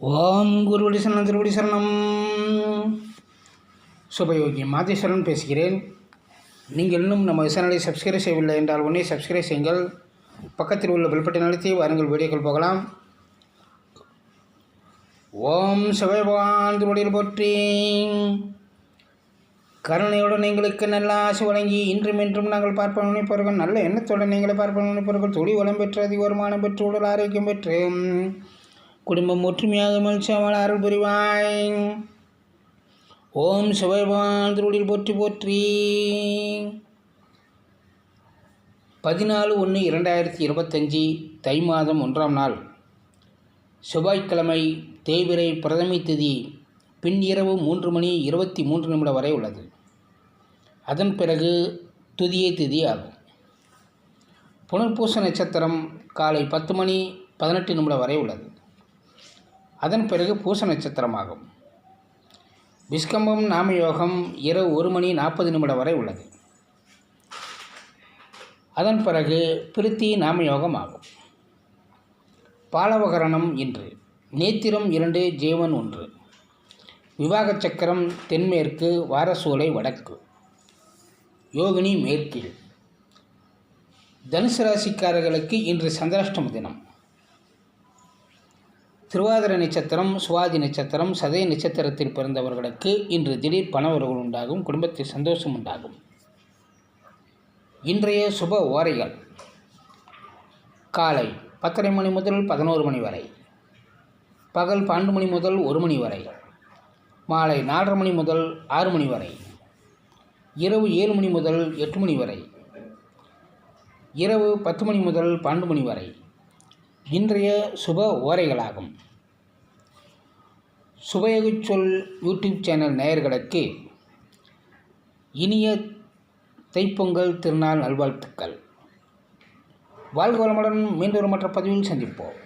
ஓம் குருவடி சரணம் திருவடி சரணம். சுபயோகி மாதேஸ்வரன் பேசுகிறேன். நீங்கள் இன்னும் நம்ம சேனலை சப்ஸ்கிரைப் செய்யவில்லை என்றால் உடனே சப்ஸ்கிரைப் செய்யுங்கள். பக்கத்தில் உள்ள பெல்பட்டை அழுத்தி வாருங்கள் வீடியோக்கள் போகலாம். ஓம் சிவபகவான் திருவடியில் போற்றி. கருணையுடன் எங்களுக்கு நல்ல ஆசை வழங்கி இன்றும் என்றும் நாங்கள் பார்ப்ப நினைப்பவர்கள், நல்ல எண்ணத்துடன் நீங்களை பார்ப்ப நினைப்பவர்கள், தொழில் வளம் பெற்று அதிக வருமானம் பெற்று உடல் ஆரோக்கியம் பெற்று குடும்பம் ஒற்றுமையாக மகிழ்ச்சியாக அருள் புரிவாய். ஓம் சிவபகவான் திருவடியில் போற்றி போற்றி. 14/1/2025 தை மாதம் 1ஆம் நாள் செவ்வாய்க்கிழமை, தேய்பிறை பிரதமை திதி பின் இரவு 3:23 வரை உள்ளது. அதன் பிறகு துதியை திதி ஆகும். புனர்பூச நட்சத்திரம் காலை 10:18 வரை உள்ளது. அதன் பிறகு பூச நட்சத்திரமாகும். விஸ்கம்பம் நாமயோகம் இரவு 1:40 வரை உள்ளது. அதன் பிறகு பிரித்தி நாமயோகம் ஆகும். பாலவகரணம் இன்று. நேத்திரம் 2, ஜீவன் 1. விவாக சக்கரம் தென்மேற்கு, வாரசூலை வடக்கு, யோகினி மேற்கில். தனுசு ராசிக்காரர்களுக்கு இன்று சந்திராஷ்டம தினம். திருவாதிரை நட்சத்திரம், சுவாதி நட்சத்திரம், சதய நட்சத்திரத்தில் பிறந்தவர்களுக்கு இன்று திடீர் பணவரவுகள் உண்டாகும். குடும்பத்தில் சந்தோஷம் உண்டாகும். இன்றைய சுப ஓரைகள்: காலை 10:30 முதல் 11 வரை, பகல் 12 முதல் 1 வரை, மாலை 4:30 முதல் 6 வரை, இரவு 7 முதல் 8 வரை, இரவு 10 முதல் 12 வரை இன்றைய சுப ஓரைகளாகும். சுபயோகி சொல் யூடியூப் சேனல் நேயர்களுக்கு இனிய தைப்பொங்கல் திருநாள் நல்வாழ்த்துக்கள். வாழ்க வளமுடன். மீண்டும் மற்ற பதிவில் சந்திப்போம்.